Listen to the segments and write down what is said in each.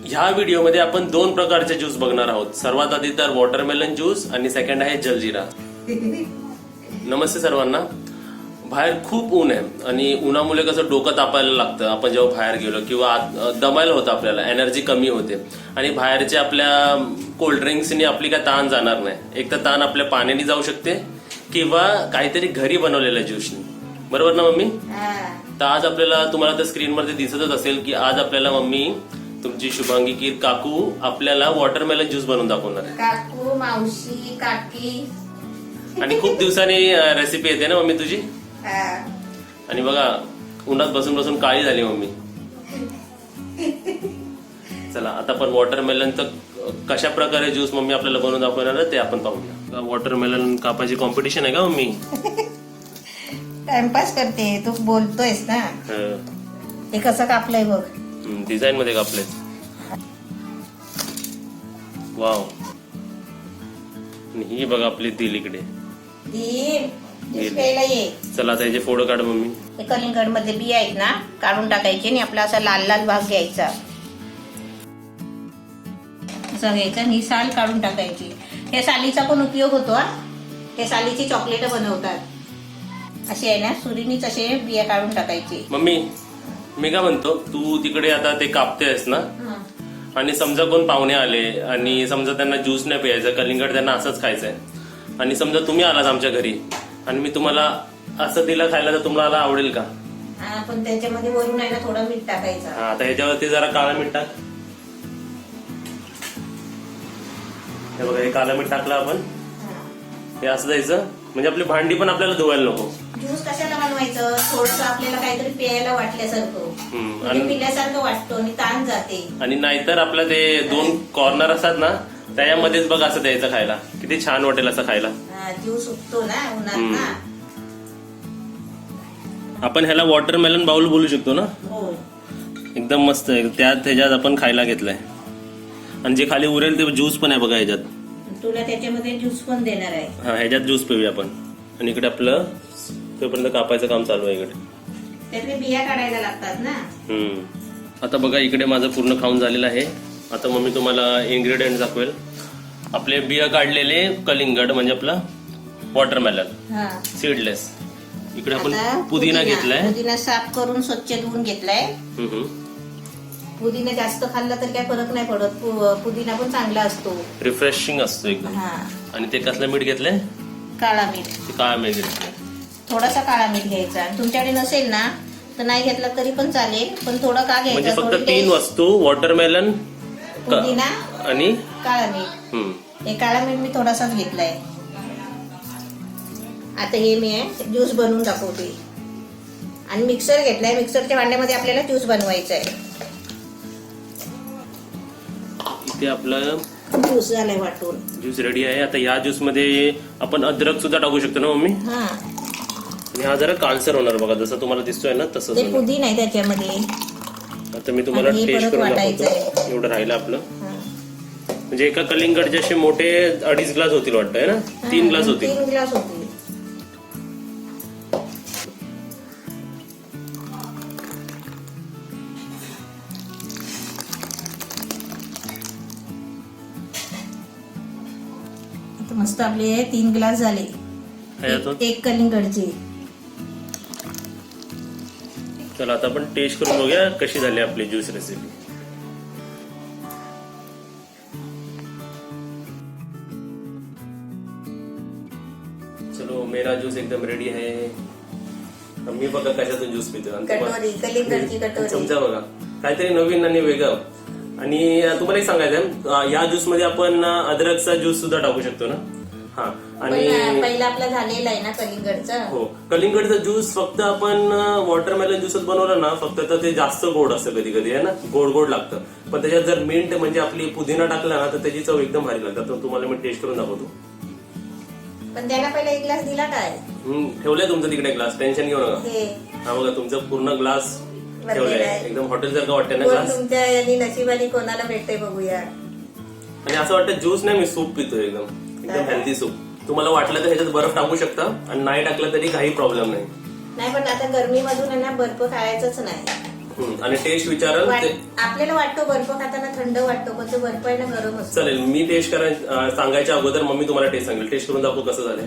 ह्या व्हिडिओमध्ये आपण दोन प्रकारचे ज्यूस बघणार आहोत. सर्वात आधी तर वॉटरमेलन ज्यूस आणि सेकंड आहे जलजीरा. नमस्ते सर्वांना. बाहेर खूप ऊन आहे आणि उन्हामुळे कसं डोकं तापायला लागतं आपण जेव्हा बाहेर गेलो किंवा दमायला होतं, आपल्याला एनर्जी कमी होते आणि बाहेरच्या आपल्या कोल्ड्रिंक्सनी आपली काय ताण जाणार नाही. एक तर ताण आपल्या पाण्याने जाऊ शकते किंवा काहीतरी घरी बनवलेल्या ज्यूसनी. बरोबर ना मम्मी? तर आज आपल्याला तुम्हाला तर स्क्रीनवरती दिसतच असेल की आज आपल्याला मम्मी तुमची शुभांगी कीर काकू आपल्याला वॉटरमेलन ज्यूस बनवून दाखवणार आहे. काकू, मावशी, काकी आणि खूप दिवसांनी रेसिपी येते ना मम्मी तुझी. आणि बघा उन्हात बसून बसून काळी झाली मम्मी. चला आता आपण वॉटरमेलनचं कशा प्रकारे ज्यूस मम्मी आपल्याला बनवून दाखवणार आहे ते आपण पाहूया. वॉटरमेलन कापायची कॉम्पिटिशन आहे का मम्मी? टाइमपास करते. तू बोलतोयस ना. हे कसं कापलंय बघ. डिझाईन मध्ये कापले. वाव. ही बघा आपली दिल इकडे. चला आता याचे फोटो काढ मम्मी. हे कलिंगड मध्ये बिया आहेत ना, काढून टाकायचे आणि आपला असा लाल लाल भाग घ्यायचा. असं घ्यायचं आणि ही साल काढून टाकायची. हे सालीचा पण उपयोग होतो. हे सालीची चॉकलेट बनवतात. अशी आहे ना, सुरीनीच असे बिया काढून टाकायची. मम्मी मी काय म्हणतो, तू तिकडे आता ते कापतेस ना आणि समजा कोण पाहुणे आले आणि समजा त्यांना ज्यूस नाही प्यायचं, कलिंगड त्यांना असंच खायचंय आणि समजा तुम्ही आलात आमच्या घरी आणि मी तुम्हाला असं दिलं खायला तर तुम्हाला आवडेल का? पण त्याच्यामध्ये वरून आहे ना थोडं मीठ टाकायचं. आता ह्याच्यावरती जरा काळं मीठ टाक. हे बघा, हे काळं मीठ टाकलं आपण. हे असं द्यायचं म्हणजे आपली भांडी पण आपल्याला धुवायला नको. ज्यूस कशाला बनवायचं? थोडस आपल्याला काहीतरी प्यायला वाटल्यासारखं, आणि पिल्यासारखं वाटतो आणि ताण जाते. आणि नाहीतर आपलं ते दोन कॉर्नर असतात ना, त्याच्यामध्येच बघ असं द्यायचं खायला. किती छान वाटेल असं खायला. ज्यूस उठतो ना उन्हात ना. आपण ह्याला वॉटरमेलन बाउल बोलू शकतो ना. हो. एकदम मस्त आहे. ह्याच्यात आपण खायला घेतलंय आणि जे खाली उरेल ते ज्यूस पण आहे बघा ह्याच्यात. तुला त्याच्यामध्ये ज्यूस पण देणार आहे. हा, ह्याच्यात ज्यूस पिऊया आपण. आणि इकडे आपलं तोपर्यंत कापायचं काम चालू आहे इकडे. त्यातले बिया काढायला लागतात ना. आता बघा इकडे माझं पूर्ण खाऊन झालेलं आहे. आता मम्मी तुम्हाला इन्ग्रेडियंट दाखवेल. आपले बिया काढलेले कलिंगड म्हणजे आपला वॉटरमेलन सीडलेस. इकडे आपण पुदिना घेतलाय. पुदिना साफ करून स्वच्छ धुवून घेतलाय. पुदिना जास्त खाल्ला तर काय फरक नाही पडत. पुदिना पण चांगला असतो, रिफ्रेशिंग असतो एकदम. आणि ते कसलं मीठ घेतलंय? काळा मीठ. काळा मीठ घेतलंय. थोडासा काळा मीठ घ्यायचा. तुमच्याकडे नसेल ना तर नाही घेतला तरी पण चालेल, पण थोडं का घ्यायचं? म्हणजे फक्त 3 वस्तू, वॉटरमेलन, पुदिना आणि काळा मीठ. हे काळा मीठ मी थोडासाच घेतलाय. आता हे मी ज्यूस बनवून दाखवते. आणि मिक्सर घेतलाय. मिक्सरच्या भांड्यामध्ये आपल्याला ज्यूस बनवायचा आहे. इथे आपलं ज्यूस झालाय वाटून. ज्यूस रेडी आहे. आता या ज्यूस मध्ये आपण अद्रक सुद्धा टाकू शकतो ना मम्मी. आणि हा जरा काळसर होणार बघा, जसं तुम्हाला दिसतोय ना तसंच. ते पुदिना आहे त्याच्यामध्ये. आता मी तुम्हाला टेस्ट करून दाखवतो. एवढं राहिलं आपलं. म्हणजे एका कलिंगडचे असे मोठे 2.5 ग्लास होतील वाटतंय ना. 3 ग्लास होतील. 3 ग्लास होतील. मस्त आपले 3 ग्लास झाले. एक कलिंगडचे. चला आता आपण टेस्ट करून बघूया कशी झाली आपली ज्यूस रेसिपी. चलो मेरा ज्यूस एकदम रेडी आहे. मी बघा कशातून ज्यूस पितो. कटोरी, कलिंगडची कटोरी. समजा बघा काहीतरी नवीन आणि वेगळं. आणि तुम्हाला एक सांगायचं, या ज्यूस मध्ये आपण अद्रकचा ज्यूस सुद्धा टाकू शकतो ना. हा, आणि पहिला आपला झालेला आहे ना कलिंगडचा. हो, कलिंगडचा ज्यूस फक्त आपण वॉटरमेलन ज्यूसच बनवलं ना फक्त, तर ते जास्त गोड असतं कधी कधी आहे ना, गोड गोड लागतं. पण त्याच्यात जर मिंट म्हणजे आपली पुदिना टाकला ना तर त्याची चव एकदम भारी लागतात. तर तुम्हाला मी टेस्ट करून दाखवतो. पण त्याला पहिला 1 ग्लास दिला काय? ठेवलंय तुमचं तिकडे ग्लास, टेन्शन घेऊ नका. हा बघा तुमचा पूर्ण ग्लास ठेवलाय. एकदम हॉटेल सारखं वाटतंय ना ग्लास. तुमच्या नशिबाने कोणाला भेटते बघूया. आणि असं वाटतं ज्यूस नाही, मी सूप पितोय. एकदम हेल्दी सूप. तुम्हाला वाटलं तर ह्याच्यात बर्फ टाकू शकता आणि नाही टाकलं तरी काही प्रॉब्लेम नाही. नाही, पण आता गरमी मधून ना बर्फ खायचंच नाही. आणि टेस्ट विचाराल ते आपल्याला वाटतो बर्फ खाताना थंड वाटतो, पण तो बर्फ आहे ना गरम असतो. चालेल. मी टेस्ट सांगायच्या अगोदर मम्मी तुम्हाला टेस्ट सांगेल. टेस्ट करून दाखवू कसं झालंय.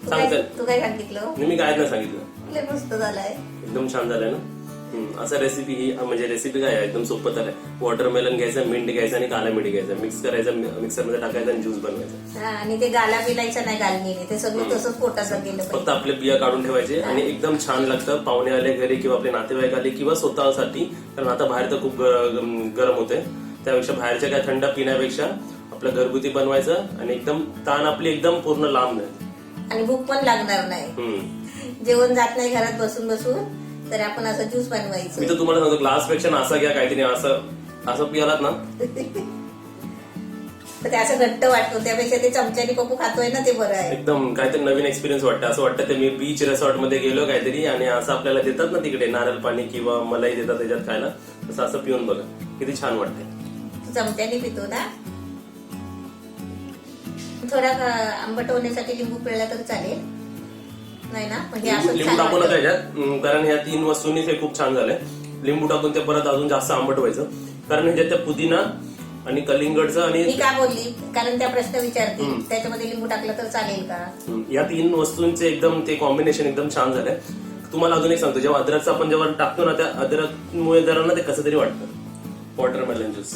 सांगते. तू काय सांगितलं? मी काय नाही सांगितलं. लय मस्त झालाय, एकदम छान झालंय ना. असं रेसिपी ही म्हणजे रेसिपी काय आहे, एकदम सोपं झालंय. वॉटरमेलन घ्यायचं, मिंट घ्यायचं आणि काला मीठ घ्यायचं, मिक्स करायचं, मिक्सरमध्ये टाकायचं आणि ज्यूस बनवायचा. आणि ते गाला पिलायचं नाही गालणीने, ते सगळं तसंच पोटात गेलं फक्त पाहिजे. आपले बिया काढून ठेवायचे आणि एकदम छान लागतं. पाहुणे आले घरी किंवा आपले नातेवाईक आले किंवा स्वतःसाठी, कारण आता बाहेर तर खूप गरम होते, त्यापेक्षा बाहेरच्या काय थंड पिण्यापेक्षा आपलं घरगुती बनवायचं आणि एकदम ताण आपली एकदम पूर्ण लांब नाही आणि भूक पण लागणार नाही. जेवण जात नाही घरात बसून बसून, तर आपण असं ज्यूस बनवायचं. मी तर तुम्हाला सांगतो, ग्लास पेक्षा असं घ्या काहीतरी, असं पियालात ना तर ते असं घट्ट वाटतो, त्यापेक्षा ते चमच्याने पप्पू खातोय ना ते बरं आहे. एकदम काहीतरी नवीन एक्सपिरियन्स वाटतं. असं वाटतं ते मी बीच रिसॉर्ट मध्ये गेलो काहीतरी आणि असं आपल्याला देतात ना तिकडे नारळ पाणी किंवा मलाई देतात त्याच्यात खायला, तसं असं पिऊन बघा किती छान वाटतंय. चमच्याने पितो ना. थोडा आंबट होण्यासाठी लिंबू पिळला तर चालेल, नाही ना? म्हणजे असं लिंबू टाकू नका याच्यात, कारण ह्या 3 वस्तूंनीच हे खूप छान झालंय. लिंबू टाकून ते परत अजून जास्त आंबट व्हायचं, कारण ह्याच्यात त्या पुदिना आणि कलिंगडचं आणि मी का बोलली, कारण त्या प्रश्न विचारतील त्याच्यामध्ये लिंबू टाकलं तर चालेल का. या 3 वस्तूंचे एकदम ते कॉम्बिनेशन एकदम छान झालंय. तुम्हाला अजून एक सांगतो, जेव्हा अद्रकचं आपण जेव्हा टाकतो ना, त्या अद्रकमुळे जरा ना ते कसं तरी वाटतं वॉटरमेलन ज्यूस.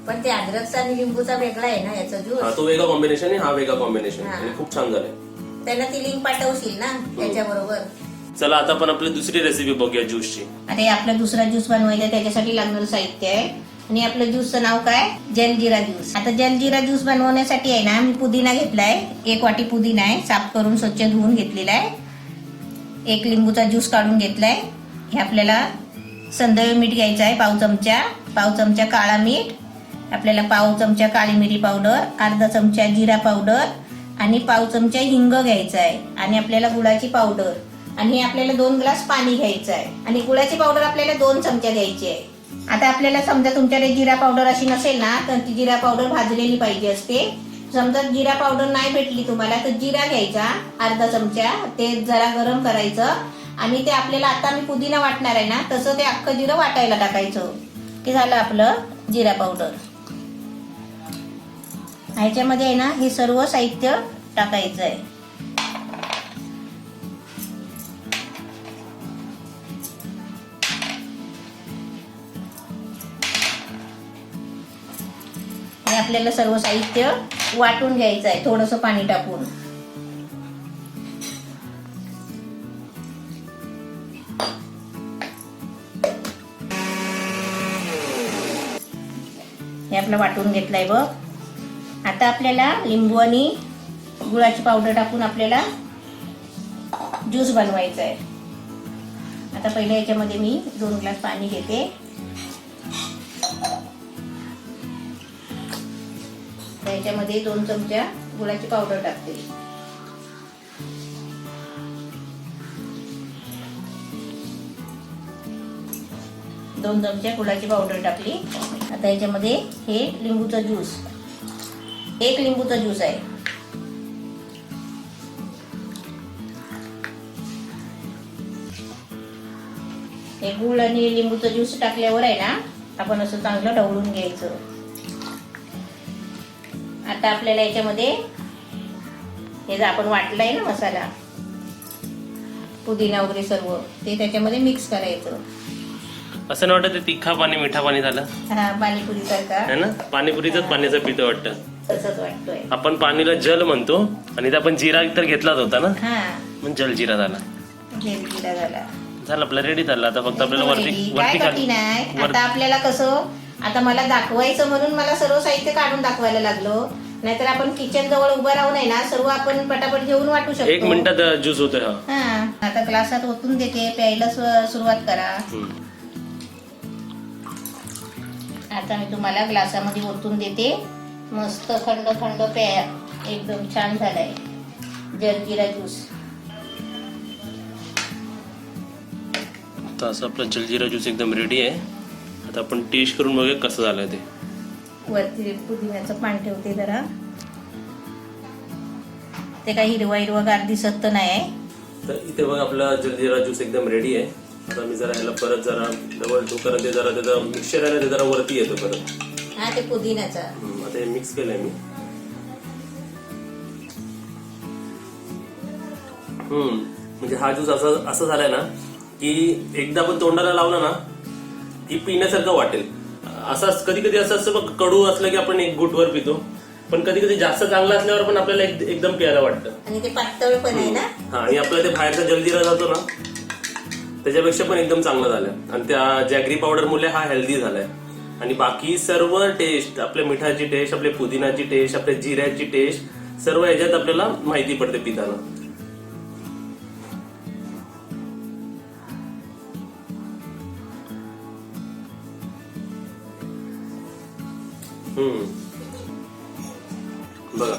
पण ते अद्रकचा आणि लिंबूचा वेगळा आहे ना याचा ज्यूस. हा, तो वेगळा कॉम्बिनेशन आहे, हा वेगळा कॉम्बिनेशन आणि खूप छान झालंय. त्यांना ती लिंक पाठवशील ना त्याच्याबरोबर. चला आता आपण आपली दुसरी रेसिपी बघूया ज्यूसची. आता आपला दुसरा ज्यूस बनवायचा, त्याच्यासाठी लागणारं साहित्य आहे. आणि आपलं ज्यूसचं नाव काय, जलजिरा ज्यूस. आता जलजिरा ज्यूस बनवण्यासाठी आहे ना, मी पुदिना घेतलाय, 1 वाटी पुदिना आहे, साफ करून स्वच्छ धुवून घेतलेला आहे. 1 लिंबूचा ज्यूस काढून घेतलाय. हे आपल्याला संदळ मीठ घ्यायचं आहे, पाव चमचा काळा मीठ, आपल्याला पाव चमचा काळी मिरी पावडर, अर्धा चमचा जिरा पावडर आणि पाव चमचा हिंग घ्यायचा आहे. आणि आपल्याला गुळाची पावडर, आणि आपल्याला 2 ग्लास पाणी घ्यायचं आहे. आणि गुळाची पावडर आपल्याला 2 चमचा घ्यायची आहे. आता आपल्याला समजा तुमच्याकडे जिरा पावडर अशी नसेल ना, तर ती जिरा पावडर भाजलेली पाहिजे असते. समजा जिरा पावडर नाही भेटली तुम्हाला, तर जिरा घ्यायचा अर्धा चमचा, ते जरा गरम करायचं आणि ते आपल्याला आता मी पुदिना वाटणार आहे ना, तसं ते अख्खं जिरं वाटायला टाकायचं, की झालं आपलं जिरा पावडर. ह्याच्यामध्ये आहे ना हे सर्व साहित्य टाकायचं आहे. आणि आपल्याला सर्व साहित्य वाटून घ्यायचं आहे थोडंसं पाणी टाकून. हे आपलं वाटून घेतलंय बघ. आता आपल्याला लिंबू आणि गुळाची पावडर टाकून आपल्याला ज्यूस बनवायचा आहे. आता पहिल्या याच्यामध्ये मी 2 ग्लास पाणी घेते. याच्यामध्ये 2 चमचा गुळाची पावडर टाकते. दोन चमचे गुळाची पावडर टाकली. आता याच्यामध्ये हे लिंबूचा ज्यूस, 1 लिंबूचा ज्यूस आहे. हे गुळ आणि लिंबूचा ज्यूस टाकल्यावर आहे ना, आपण असं चांगलं ढवळून घ्यायचं. आता आपल्याला याच्यामध्ये हे जे आपण वाटलंय ना मसाला, पुदिना वगैरे सर्व, ते त्याच्यामध्ये मिक्स करायचं. असं नाही वाटत ते तिखा पाणी मिठा पाणी झालं? हा, पाणीपुरी सारखा है ना, पाणीपुरीच पाण्याचं पितं वाटतं. तसंच वाटतोय. आपण पाणीला जल म्हणतो आणि ते आपण जिरा तर घेतलाच होता ना, हा, मग जलजिरा झाला. जलजिरा झाला. झालं आपलं रेडी झालं. आता फक्त आपल्याला वरती काय कठीण आहे. आता आपल्याला कसं, आता मला दाखवायचं म्हणून मला सर्व साहित्य काढून दाखवायला लागलो, नाहीतर आपण किचन जवळ उभं राहून आहे ना, सर्व आपण पटापट घेऊन वाटू शकतो. 1 मिनिटात ज्यूस होतोय. हा, आता ग्लासात ओतून देते, प्यायला सुरुवात करा. आता मी तुम्हाला ग्लासामध्ये ओतून देते. मस्त थंड थंड प्या, एकदम छान झालाय जलजिरा ज्यूस. आता असं आपलं जलजिरा ज्यूस एकदम रेडी आहे. आता आपण टेस्ट करून बघूया कसं झालंय ते. वरती पुदिन्याचं पान ठेवते जरा. ते काही हिरवा हिरवा गार दिसत तर नाही. तर इथे बघ आपला जलजिरा ज्यूस एकदम रेडी आहे. आता मी जरा ह्याला परत जरा डबल टू कारण ते जरा त्याचं मिक्सचर आहे ना ते जरा वरती येतो परत. हा ते पुदिनाचा. आता हे मिक्स केलंय मी. म्हणजे हा ज्यूस असं झालाय ना की एकदा आपण तोंडाला लावला ना की पिण्यासारखं वाटेल. असं कधी कधी असं बघ कडू असलं की आपण एक घुटवर पितो, पण कधी कधी जास्त चांगलं असल्यावर पण आपल्याला एकदम प्यायला वाटतं. आणि ते पातळ पण आहे ना. हा, आणि आपल्याला ते बाहेरचा जलजिरा जातो ना त्याच्यापेक्षा पण एकदम चांगलं झालंय. आणि त्या जॅगरी पावडर मुळे हा हेल्दी झालाय. आणि बाकी सर्व टेस्ट, आपल्या मिठाची टेस्ट, आपल्या पुदिनाची टेस्ट, आपल्या जिऱ्याची टेस्ट सर्व याच्यात आपल्याला माहिती पडते पिताना. बघा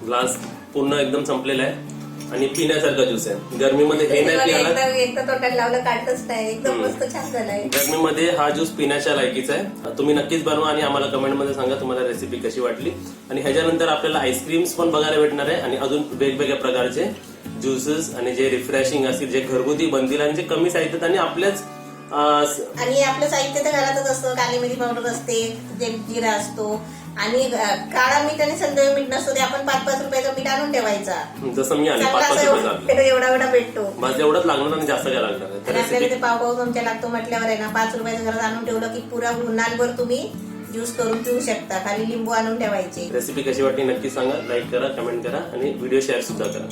ग्लास पूर्ण एकदम संपलेला आहे आणि पिण्यासारखा ज्यूस आहे. गरमीमध्ये हे नाही पियाला, एकदा तोंडाला लावलं काढतच नाही. एकदम मस्त छान झालाय. गरमीमध्ये हा ज्यूस पिण्याच्या लायकीचा आहे. तुम्ही नक्कीच बनवा आणि आम्हाला कमेंटमध्ये सांगा तुम्हाला रेसिपी कशी वाटली. आणि ह्याच्यानंतर आपल्याला आईस्क्रीम्स पण बघायला भेटणार आहे आणि अजून वेगवेगळ्या प्रकारचे ज्युसेस आणि जे रिफ्रेशिंग असतील, जे घरगुती बनतील आणि जे कमी साहित्यात आणि आपल्याच आणि आपलं साहित्य तर घरातच असतं. काली मिरी पावडर असते, जिरा असतो आणि काळा मीठ आणि संदवी मीठ नसतो. ते आपण 5-5 रुपयाचं मीठ आणून ठेवायचा. जसं मी आणलं 5-5 रुपयाचा एवढा भेटतो. बस एवढंच लागणार आणि जास्त काय लागणार आणि आहे. आपल्याला ते पाव चमचा लागतो म्हटल्यावर आहे ना 5 रुपयाचं घरात आणून ठेवलं की पुरा उन्हाळभर तुम्ही ज्यूस करून पिऊ शकता. खाली लिंबू आणून ठेवायचे. रेसिपी कशी वाटली नक्की सांगा. लाईक करा, कमेंट करा आणि व्हिडिओ शेअर सुद्धा करा.